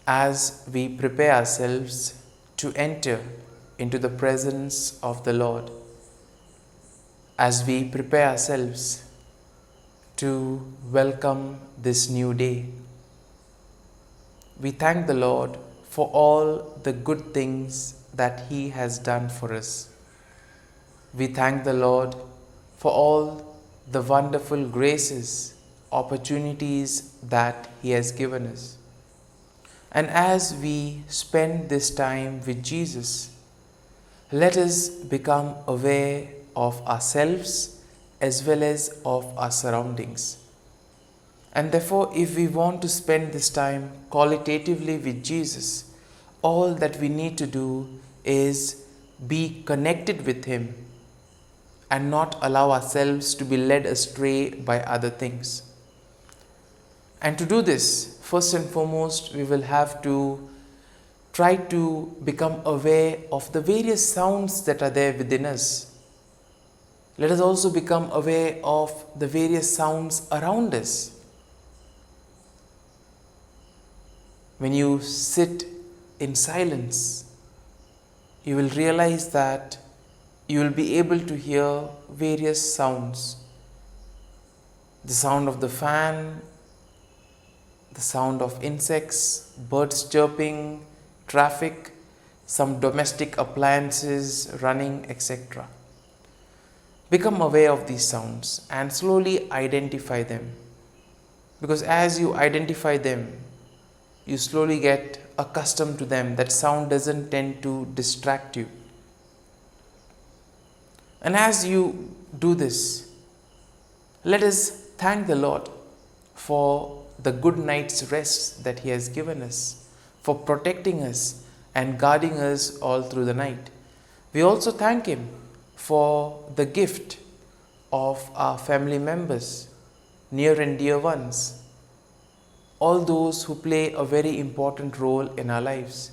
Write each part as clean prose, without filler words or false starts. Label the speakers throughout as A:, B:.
A: as we prepare ourselves to enter into the presence of the Lord, as we prepare ourselves to welcome this new day. We thank the Lord for all the good things that He has done for us. We thank the Lord for all the wonderful graces, opportunities that He has given us. And as we spend this time with Jesus, let us become aware of ourselves as well as of our surroundings. And therefore, if we want to spend this time qualitatively with Jesus, all that we need to do is be connected with Him and not allow ourselves to be led astray by other things. And to do this, first and foremost, we will have to try to become aware of the various sounds that are there within us. Let us also become aware of the various sounds around us. When you sit in silence, you will realize that you will be able to hear various sounds. The sound of the fan, the sound of insects, birds chirping, traffic, some domestic appliances running, etc. Become aware of these sounds and slowly identify them. Because as you identify them, you slowly get accustomed to them. That sound doesn't tend to distract you. And as you do this, let us thank the Lord for the good night's rest that He has given us, for protecting us and guarding us all through the night. We also thank Him for the gift of our family members, near and dear ones, all those who play a very important role in our lives.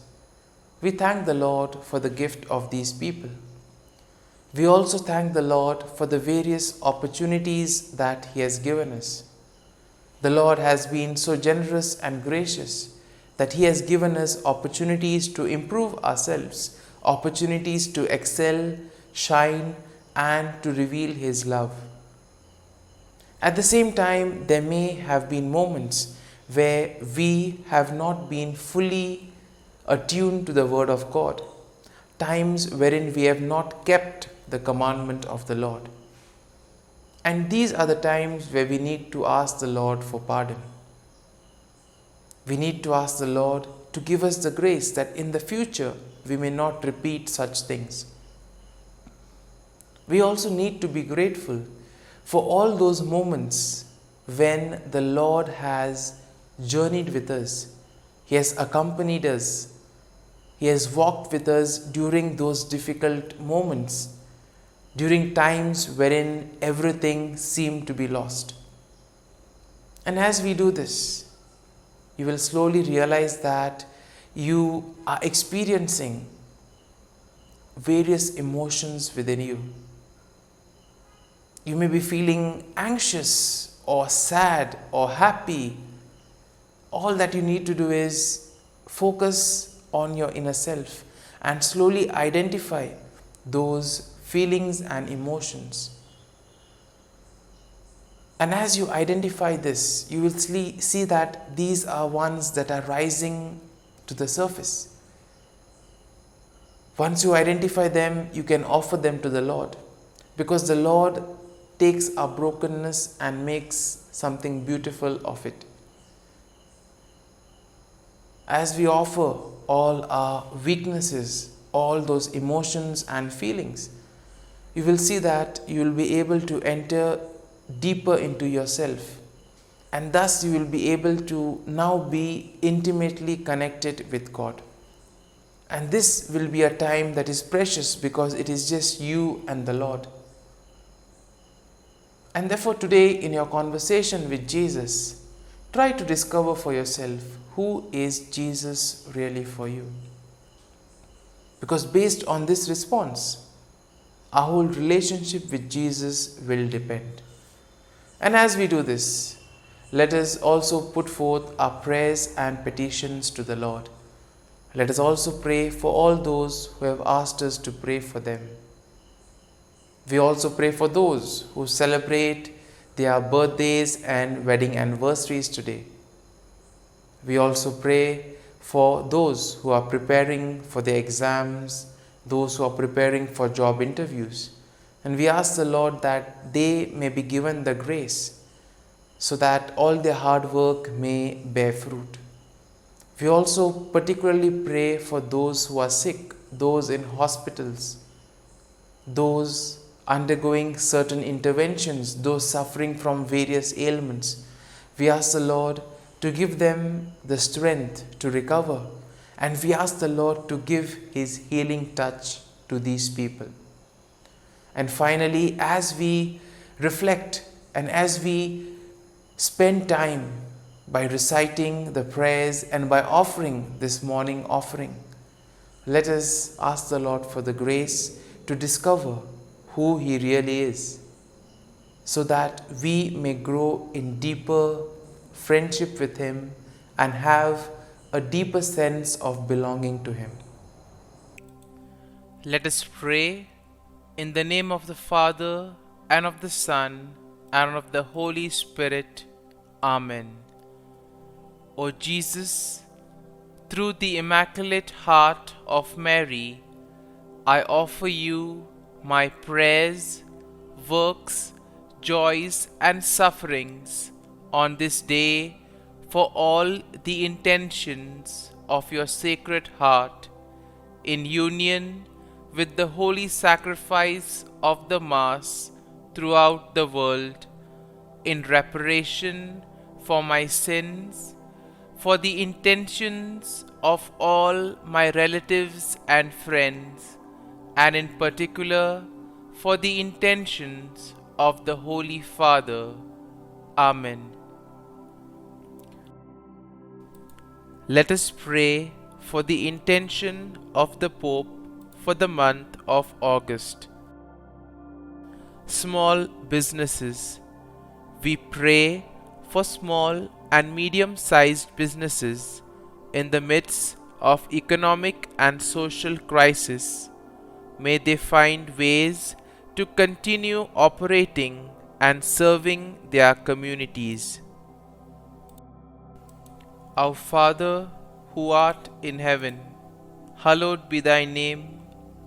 A: We thank the Lord for the gift of these people. We also thank the Lord for the various opportunities that He has given us. The Lord has been so generous and gracious that He has given us opportunities to improve ourselves, opportunities to excel, shine, and to reveal His love. At the same time, there may have been moments where we have not been fully attuned to the Word of God, times wherein we have not kept the commandment of the Lord. And these are the times where we need to ask the Lord for pardon. We need to ask the Lord to give us the grace that in the future we may not repeat such things. We also need to be grateful for all those moments when the Lord has journeyed with us. He has accompanied us. He has walked with us during those difficult moments, during times wherein everything seemed to be lost. And as we do this, you will slowly realize that you are experiencing various emotions within you. You may be feeling anxious or sad or happy. All that you need to do is focus on your inner self and slowly identify those feelings and emotions. And as you identify this, you will see that these are ones that are rising to the surface. Once you identify them, you can offer them to the Lord, because the Lord takes our brokenness and makes something beautiful of it. As we offer all our weaknesses, all those emotions and feelings, you will see that you will be able to enter deeper into yourself, and thus you will be able to now be intimately connected with God. And this will be a time that is precious because it is just you and the Lord. And therefore today, in your conversation with Jesus, try to discover for yourself who is Jesus really for you. Because based on this response, our whole relationship with Jesus will depend. And as we do this, let us also put forth our prayers and petitions to the Lord. Let us also pray for all those who have asked us to pray for them. We also pray for those who celebrate their birthdays and wedding anniversaries today. We also pray for those who are preparing for their exams, those who are preparing for job interviews. And we ask the Lord that they may be given the grace so that all their hard work may bear fruit. We also particularly pray for those who are sick, those in hospitals, those undergoing certain interventions, those suffering from various ailments. We ask the Lord to give them the strength to recover, and we ask the Lord to give His healing touch to these people. And finally, as we reflect and as we spend time by reciting the prayers and by offering this morning offering, let us ask the Lord for the grace to discover who He really is, so that we may grow in deeper friendship with Him and have a deeper sense of belonging to Him. Let us pray in the name of the Father, and of the Son, and of the Holy Spirit. Amen. O Jesus, through the Immaculate Heart of Mary, I offer you my prayers, works, joys, and sufferings on this day for all the intentions of your Sacred Heart, in union with the holy sacrifice of the Mass throughout the world, in reparation for my sins, for the intentions of all my relatives and friends, and in particular for the intentions of the Holy Father. Amen. Let us pray for the intention of the Pope for the month of August. Small businesses. We pray for small and medium-sized businesses in the midst of economic and social crisis. May they find ways to continue operating and serving their communities. Our Father, who art in heaven, hallowed be thy name.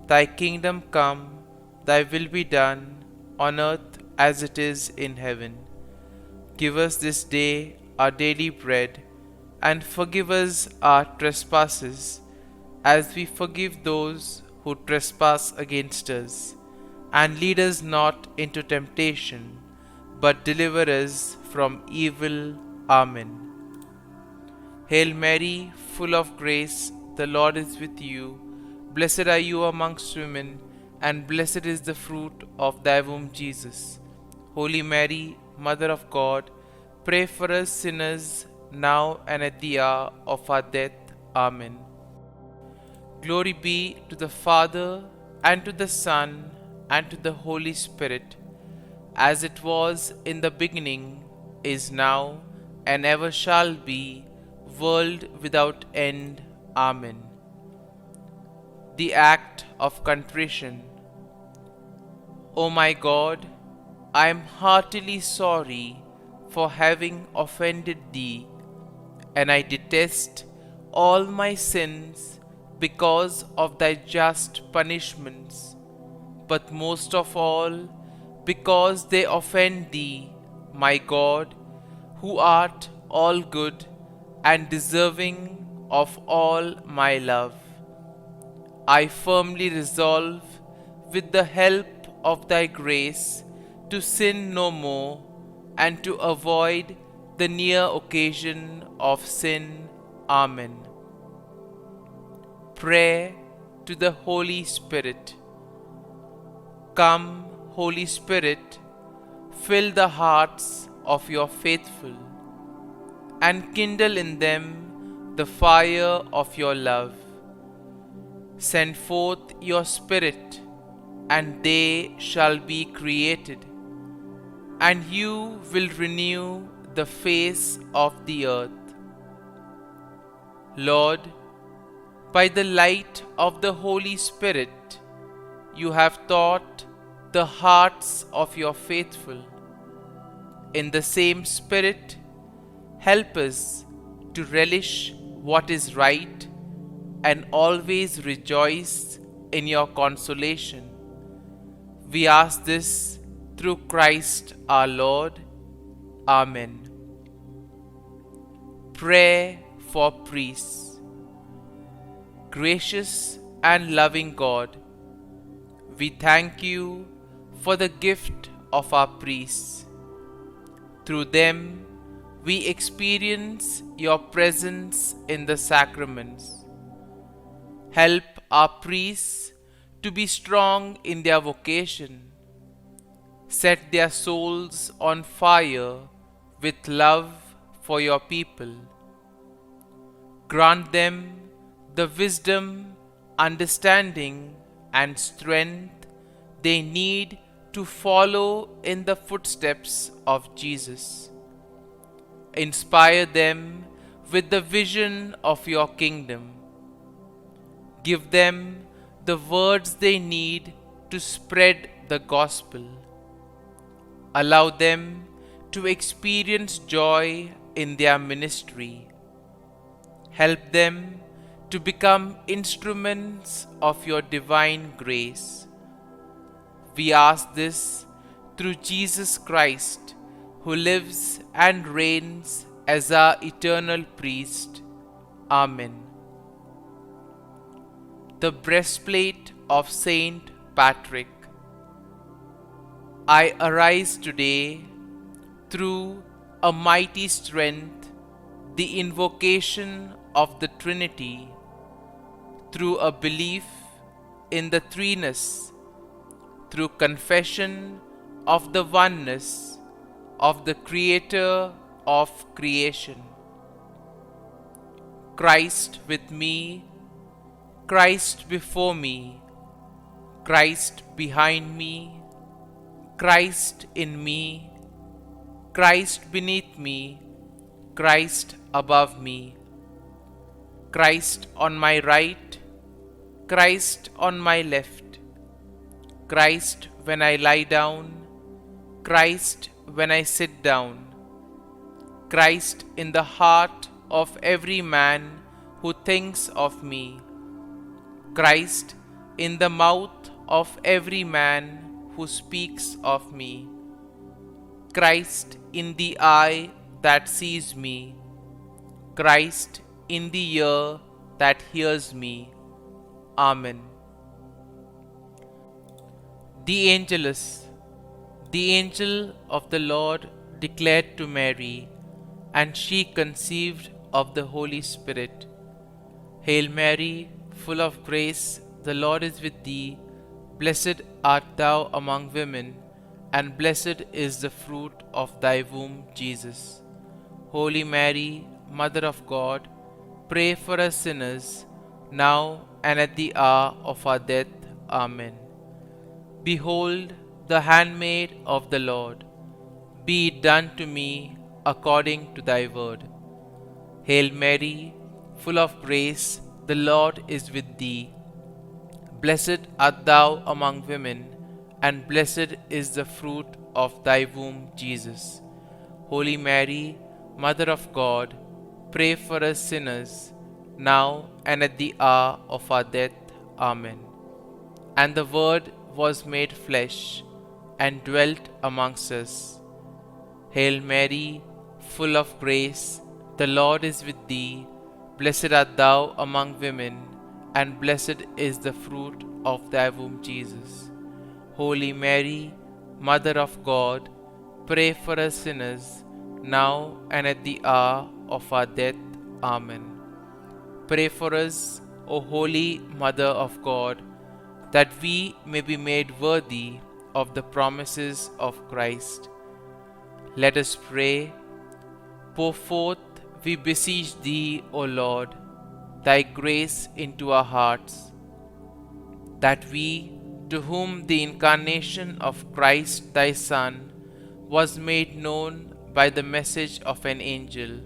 A: Thy kingdom come, thy will be done, on earth as it is in heaven. Give us this day our daily bread, and forgive us our trespasses, as we forgive those who trespass against us. And lead us not into temptation, but deliver us from evil. Amen. Hail Mary, full of grace, the Lord is with you. Blessed are you amongst women, and blessed is the fruit of thy womb, Jesus. Holy Mary, Mother of God, pray for us sinners, now and at the hour of our death. Amen. Glory be to the Father, and to the Son, and to the Holy Spirit, as it was in the beginning, is now, and ever shall be, world without end. Amen. The act of contrition. O my God, I am heartily sorry for having offended Thee, and I detest all my sins because of Thy just punishments, but most of all because they offend Thee, my God, who art all good and deserving of all my love. I firmly resolve, with the help of Thy grace, to sin no more, and to avoid the near occasion of sin. Amen. Prayer to the Holy Spirit. Come, Holy Spirit, fill the hearts of your faithful, and kindle in them the fire of your love. Send forth your Spirit, and they shall be created, and you will renew the face of the earth. Lord, by the light of the Holy Spirit, you have taught the hearts of your faithful. In the same Spirit, help us to relish what is right and always rejoice in your consolation. We ask this through Christ our Lord. Amen. Prayer for priests. Gracious and loving God, we thank you for the gift of our priests. Through them, we experience your presence in the sacraments. Help our priests to be strong in their vocation. Set their souls on fire with love for your people. Grant them the wisdom, understanding, and strength they need to follow in the footsteps of Jesus. Inspire them with the vision of your kingdom. Give them the words they need to spread the gospel. Allow them to experience joy in their ministry. Help them to become instruments of your divine grace. We ask this through Jesus Christ, who lives and reigns as our eternal priest. Amen. The breastplate of Saint Patrick. I arise today through a mighty strength, the invocation of the Trinity, through a belief in the threeness, through confession of the oneness of the Creator of creation. Christ with me, Christ before me, Christ behind me, Christ in me, Christ beneath me, Christ above me, Christ on my right, Christ on my left, Christ when I lie down, Christ when I sit down, Christ in the heart of every man who thinks of me, Christ in the mouth of every man who speaks of me, Christ in the eye that sees me, Christ in the ear that hears me. Amen. The Angelus. The angel of the Lord declared to Mary, and she conceived of the Holy Spirit. Hail Mary, full of grace, the Lord is with thee. Blessed art thou among women, and blessed is the fruit of thy womb, Jesus. Holy Mary, Mother of God, pray for us sinners, now and at the hour of our death. Amen. Behold, the handmaid of the Lord, be it done to me according to thy word. Hail Mary, full of grace, the Lord is with thee. Blessed art thou among women, and blessed is the fruit of thy womb, Jesus. Holy Mary, Mother of God, pray for us sinners, now and at the hour of our death. Amen. And the Word was made flesh, and dwelt amongst us. Hail Mary, full of grace, the Lord is with thee. Blessed art thou among women, and blessed is the fruit of thy womb, Jesus. Holy Mary, Mother of God, pray for us sinners, now and at the hour of our death. Amen. Pray for us, O Holy Mother of God, that we may be made worthy of the promises of Christ. Let us pray. Pour forth, we beseech thee, O Lord, thy grace into our hearts, that we, to whom the incarnation of Christ thy Son was made known by the message of an angel,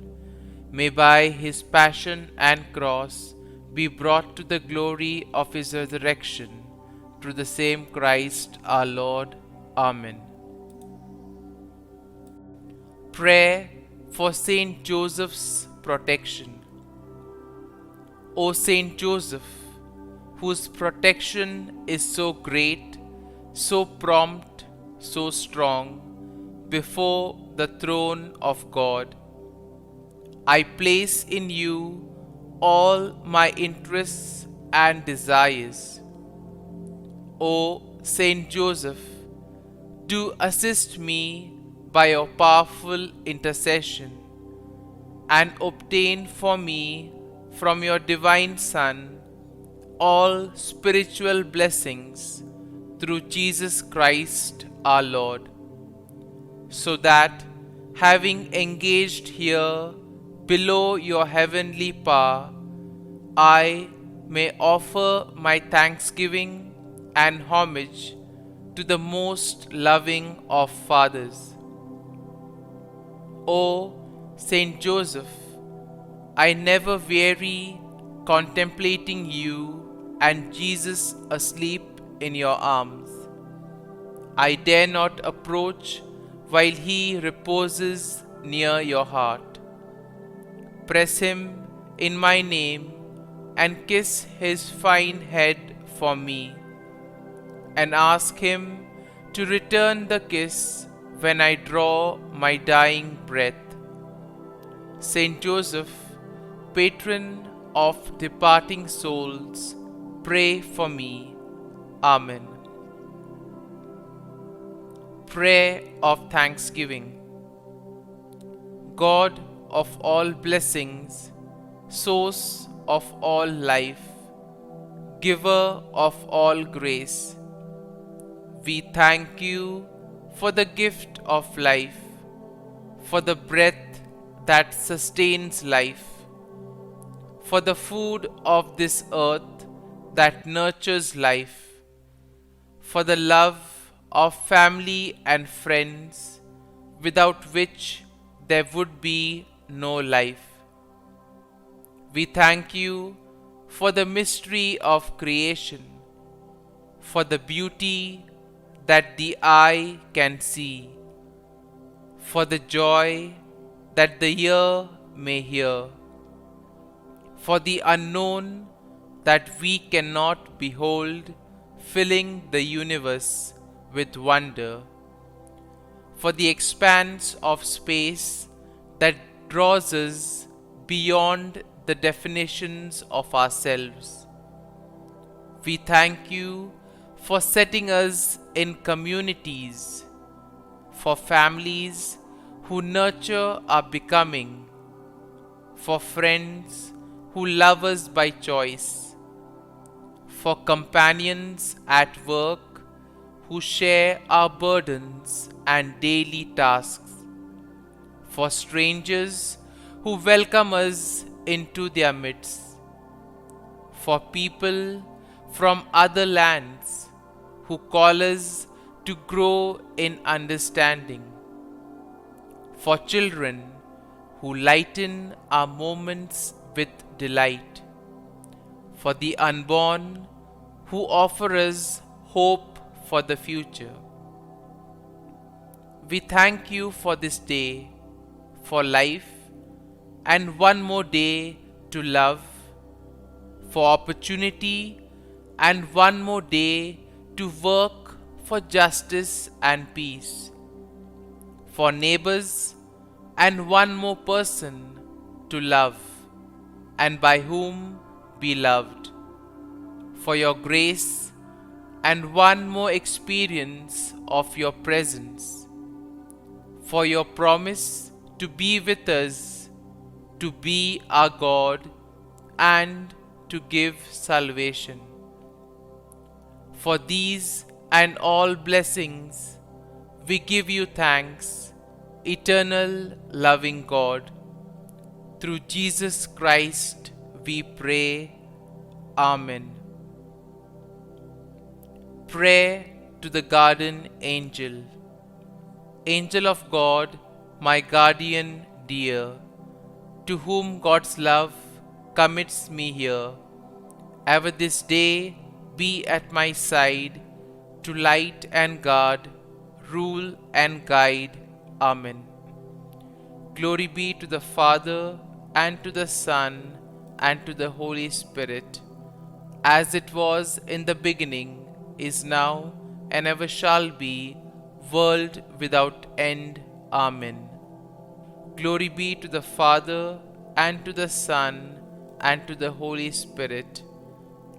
A: may by his passion and cross be brought to the glory of his resurrection, through the same Christ our Lord. Amen. Prayer for Saint Joseph's protection. O Saint Joseph, whose protection is so great, so prompt, so strong, before the throne of God, I place in you all my interests and desires. O Saint Joseph, do assist me by your powerful intercession, and obtain for me from your divine Son all spiritual blessings through Jesus Christ our Lord, so that, having engaged here below your heavenly power, I may offer my thanksgiving and homage to the most loving of fathers. O Saint Joseph, I never weary contemplating you and Jesus asleep in your arms. I dare not approach while he reposes near your heart. Press him in my name and kiss his fine head for me, and ask him to return the kiss when I draw my dying breath. Saint Joseph, patron of departing souls, pray for me. Amen. Prayer of Thanksgiving. God of all blessings, source of all life, giver of all grace, we thank you for the gift of life, for the breath that sustains life, for the food of this earth that nurtures life, for the love of family and friends, without which there would be no life. We thank you for the mystery of creation, for the beauty that the eye can see, for the joy that the ear may hear, for the unknown that we cannot behold, filling the universe with wonder, for the expanse of space that draws us beyond the definitions of ourselves. We thank you for setting us in communities, for families who nurture our becoming, for friends who love us by choice, for companions at work who share our burdens and daily tasks, for strangers who welcome us into their midst, for people from other lands who call us to grow in understanding, for children who lighten our moments with delight, for the unborn who offer us hope for the future. We thank you for this day, for life, and one more day to love, for opportunity, and one more day to work for justice and peace, for neighbors, and one more person to love, and by whom be loved, for your grace, and one more experience of your presence, for your promise to be with us, to be our God, and to give salvation. For these and all blessings, we give you thanks, eternal loving God. Through Jesus Christ we pray. Amen. Prayer to the Guardian Angel. Angel of God, my guardian dear, to whom God's love commits me here. Ever this day be at my side, to light and guard, rule and guide. Amen. Glory be to the Father, and to the Son, and to the Holy Spirit, as it was in the beginning, is now, and ever shall be, world without end. Amen. Glory be to the Father, and to the Son, and to the Holy Spirit,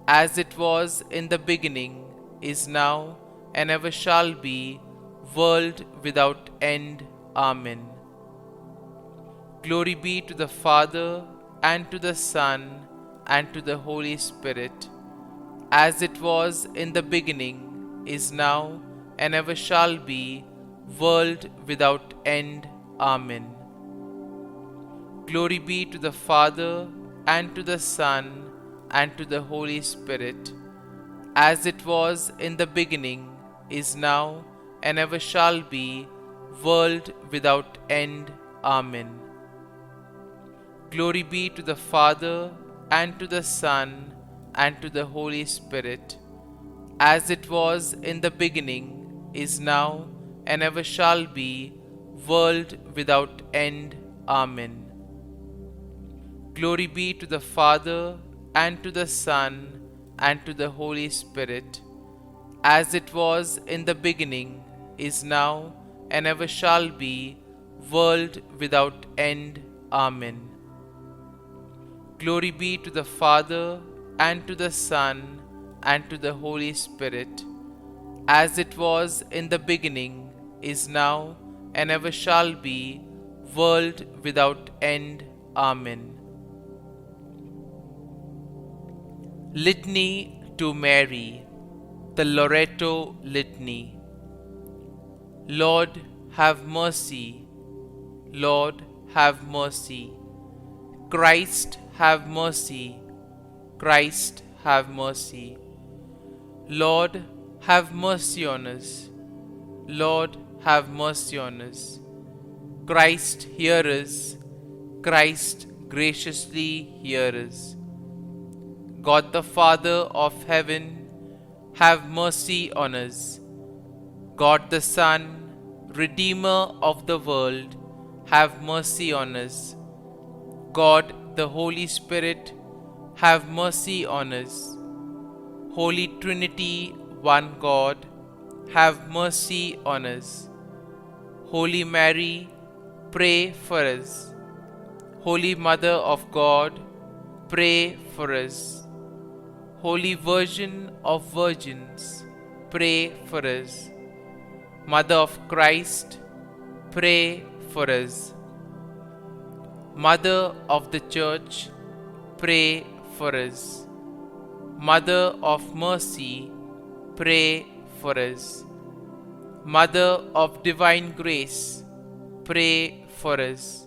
A: as it was in the beginning, is now, and ever shall be, world without end. Amen. Glory be to the Father, and to the Son, and to the Holy Spirit, as it was in the beginning, is now, and ever shall be, world without end. Amen. Glory be to the Father, and to the Son, and to the Holy Spirit, as it was in the beginning, is now, and ever shall be, world without end. Amen. Glory be to the Father, and to the Son, and to the Holy Spirit, as it was in the beginning, is now, and ever shall be, world without end. Amen. Glory be to the Father, and to the Son, and to the Holy Spirit, as it was in the beginning, is now, and ever shall be, world without end. Amen. Glory be to the Father, and to the Son, and to the Holy Spirit, as it was in the beginning, is now, and ever shall be, world without end. Amen. Litany to Mary, the LORETO Litany. Lord, have mercy. Lord, have mercy. Christ, have mercy. Christ, have mercy. Lord, have mercy on us. Lord, have mercy on us. Christ, hear us. Christ, graciously hear us. God the Father of heaven, have mercy on us. God the Son, Redeemer of the world, have mercy on us. God the Holy Spirit, have mercy on us. Holy Trinity, one God, have mercy on us. Holy Mary, pray for us. Holy Mother of God, pray for us. Holy Virgin of Virgins, pray for us. Mother of Christ, pray for us. Mother of the Church, pray for us. Mother of Mercy, pray for us. Mother of Divine Grace, pray for us.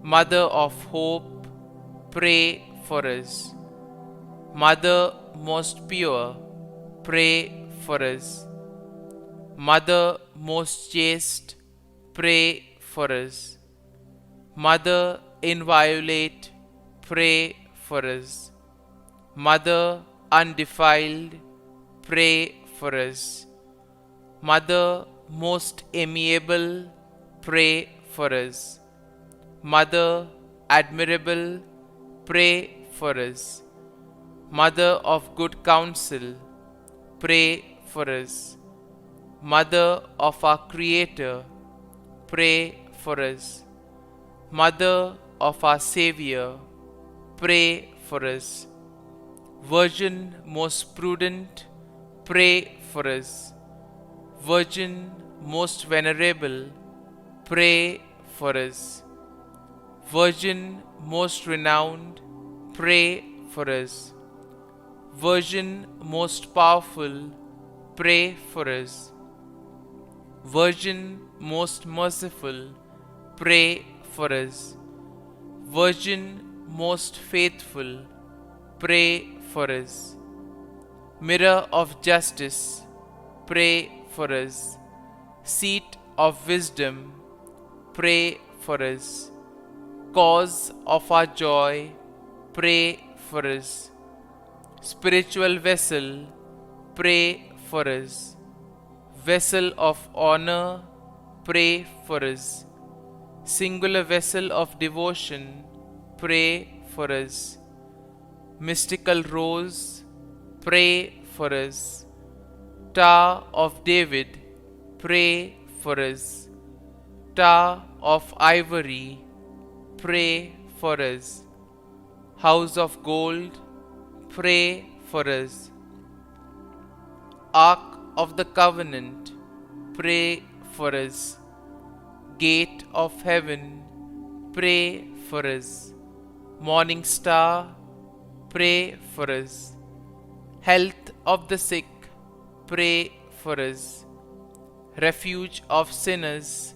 A: Mother of Hope, pray for us. Mother most pure, pray for us. Mother most chaste, pray for us. Mother inviolate, pray for us. Mother undefiled, pray for us. Mother most amiable, pray for us. Mother admirable, pray for us. Mother of good counsel, pray for us. Mother of our Creator, pray for us. Mother of our Savior, pray for us. Virgin most prudent, pray for us. Virgin most venerable, pray for us. Virgin most renowned, pray for us. Virgin most powerful, pray for us. Virgin most merciful, pray for us. Virgin most faithful, pray for us. Mirror of justice, pray for us. Seat of wisdom, pray for us. Cause of our joy, pray for us. Spiritual vessel, pray for us. Vessel of honor, pray for us. Singular vessel of devotion, pray for us. Mystical rose, pray for us. Tower of David, pray for us. Tower of ivory, pray for us. House of gold, pray for us. Ark of the covenant, pray for us. Gate of heaven, pray for us. Morning star, pray for us. Health of the sick, pray for us. Refuge of sinners,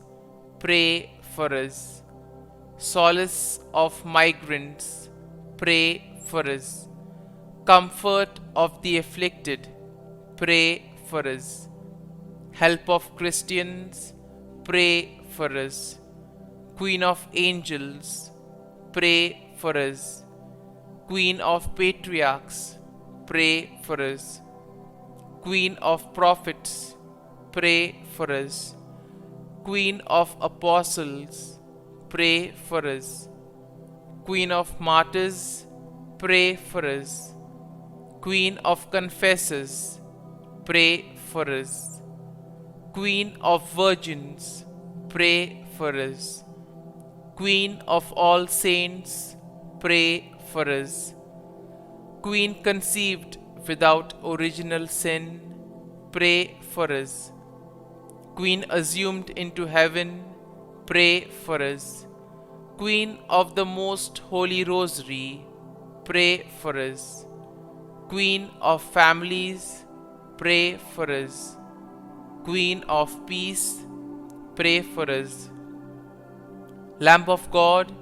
A: pray for us. Solace of migrants, pray for us. Comfort of the afflicted, pray for us. Help of Christians, pray for us. Queen of angels, pray for us. Queen of patriarchs, pray for us. Queen of prophets, pray for us. Queen of apostles, pray for us. Queen of martyrs, pray for us. Queen of confessors, pray for us. Queen of virgins, pray for us. Queen of all saints, pray for us. Queen conceived without original sin, pray for us. Queen assumed into heaven, pray for us. Queen of the most holy rosary, pray for us. Queen of families, pray for us. Queen of peace, pray for us. Lamb of God,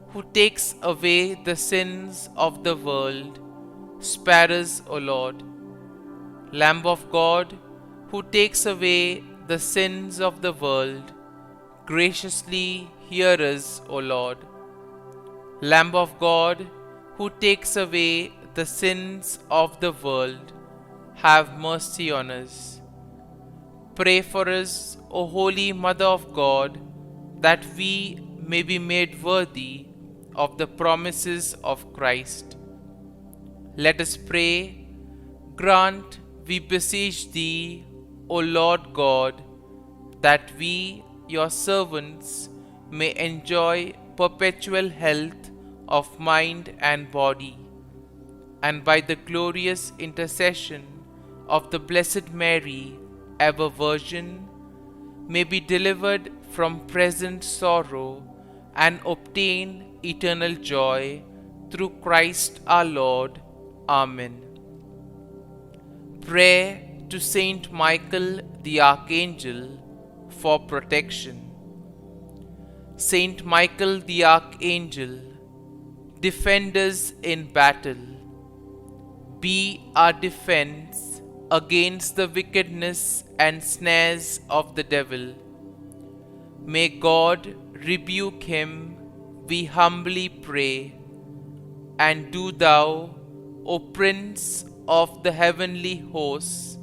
A: who takes away the sins of the world, spare us, O Lord. Lamb of God, who takes away the sins of the world, graciously hear us, O Lord. Lamb of God, who takes away the sins of the world, have mercy on us. Pray for us, O Holy Mother of God, that we may be made worthy of the promises of Christ. Let us pray. Grant, we beseech Thee, O Lord God, that we, Your servants, may enjoy perpetual health of mind and body, and by the glorious intercession of the Blessed Mary, ever Virgin, may be delivered from present sorrow and obtain eternal joy through Christ our Lord. Amen. Prayer to Saint Michael the Archangel for protection. Saint Michael the Archangel, defend us in battle. Be our defense against the wickedness and snares of the devil. May God rebuke him, we humbly pray. And do Thou, O Prince of the heavenly hosts,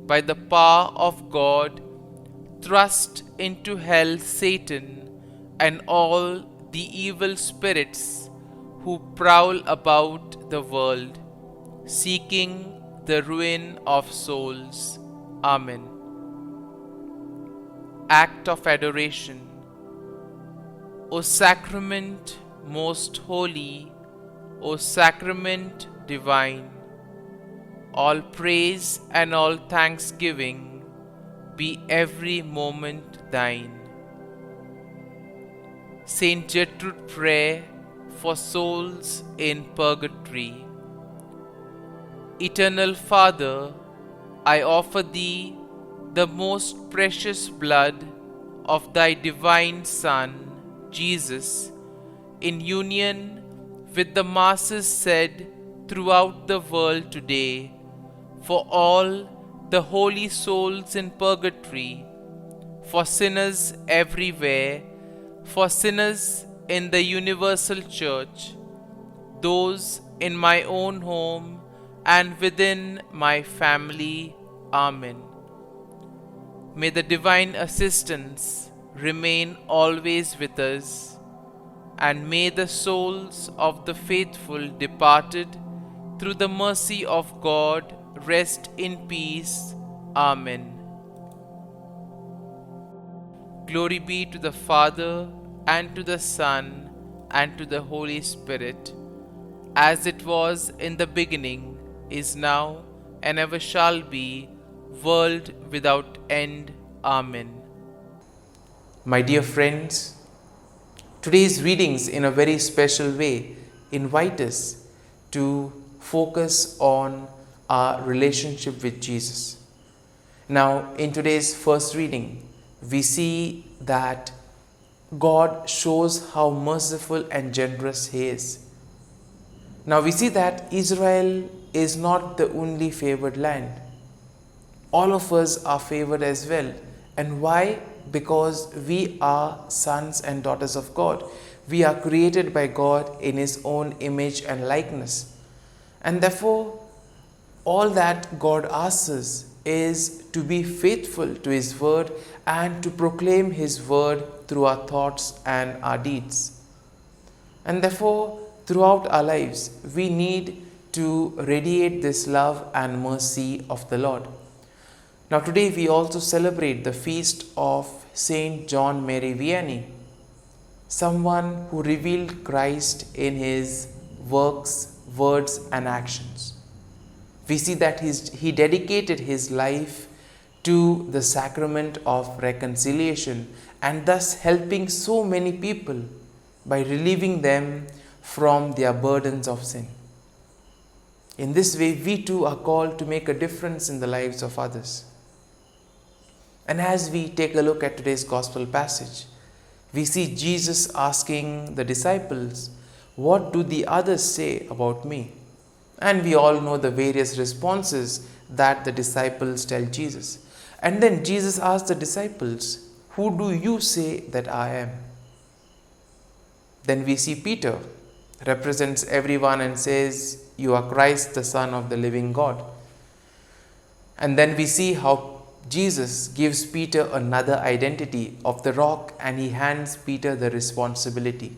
A: by the power of God, thrust into hell Satan and all the evil spirits who prowl about the world, seeking the ruin of souls. Amen. Act of Adoration. O Sacrament most holy, O Sacrament divine, all praise and all thanksgiving be every moment Thine. Saint Gertrude prayer for souls in purgatory. Eternal Father, I offer Thee the most precious blood of Thy divine Son, Jesus, in union with the masses said throughout the world today, for all the holy souls in purgatory, for sinners everywhere, for sinners in the universal church, those in my own home and within my family. Amen. May the divine assistance remain always with us, and may the souls of the faithful departed through the mercy of God rest in peace. Amen. Glory be to the Father, and to the Son, and to the Holy Spirit, as it was in the beginning, is now, and ever shall be, world without end. Amen. My dear friends, today's readings in a very special way invite us to focus on our relationship with Jesus. Now, in today's first reading, we see that God shows how merciful and generous He is. Now, we see that Israel is not the only favored land. All of us are favored as well. And why? Because we are sons and daughters of God. We are created by God in His own image and likeness. And therefore, all that God asks us is to be faithful to His word and to proclaim His word through our thoughts and our deeds. And therefore, throughout our lives, we need to radiate this love and mercy of the Lord. Now today we also celebrate the feast of Saint John Mary Vianney, someone who revealed Christ in his works, words and actions. We see that he dedicated his life to the sacrament of reconciliation and thus helping so many people by relieving them from their burdens of sin. In this way, we too are called to make a difference in the lives of others. And as we take a look at today's gospel passage, we see Jesus asking the disciples, "What do the others say about me?" And we all know the various responses that the disciples tell Jesus. And then Jesus asks the disciples, "Who do you say that I am?" Then we see Peter represents everyone and says, "You are Christ, the Son of the living God." And then we see how Jesus gives Peter another identity of the rock and he hands Peter the responsibility.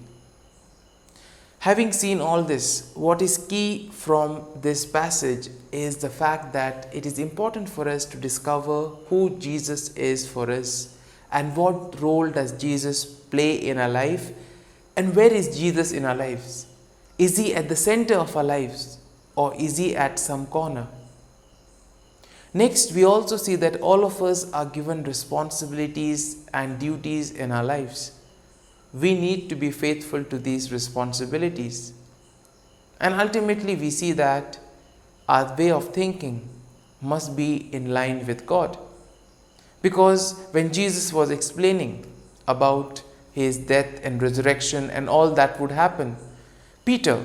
A: Having seen all this, what is key from this passage is the fact that it is important for us to discover who Jesus is for us and what role does Jesus play in our life and where is Jesus in our lives. Is He at the center of our lives or is He at some corner? Next, we also see that all of us are given responsibilities and duties in our lives. We need to be faithful to these responsibilities. And ultimately, we see that our way of thinking must be in line with God. Because when Jesus was explaining about His death and resurrection and all that would happen, Peter,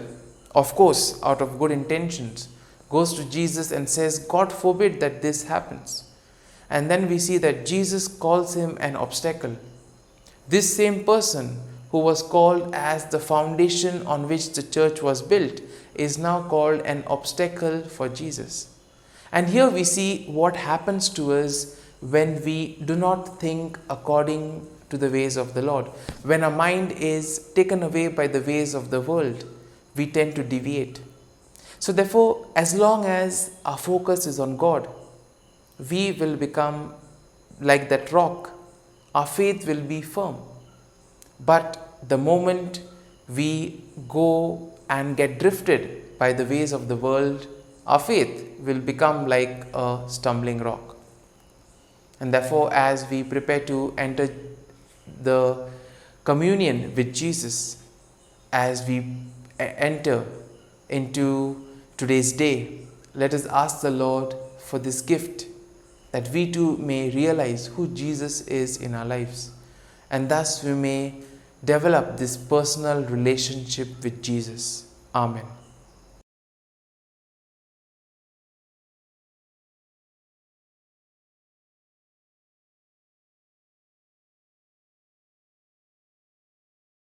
A: of course, out of good intentions, goes to Jesus and says, "God forbid that this happens." And then we see that Jesus calls him an obstacle. This same person who was called as the foundation on which the church was built is now called an obstacle for Jesus. And here we see what happens to us when we do not think according to the ways of the Lord. When our mind is taken away by the ways of the world, we tend to deviate. So therefore, as long as our focus is on God, we will become like that rock. Our faith will be firm. But the moment we go and get drifted by the ways of the world, our faith will become like a stumbling rock. And therefore, as we prepare to enter the communion with Jesus, as we enter into today's day, let us ask the Lord for this gift, that we too may realize who Jesus is in our lives, and thus we may develop this personal relationship with Jesus. Amen.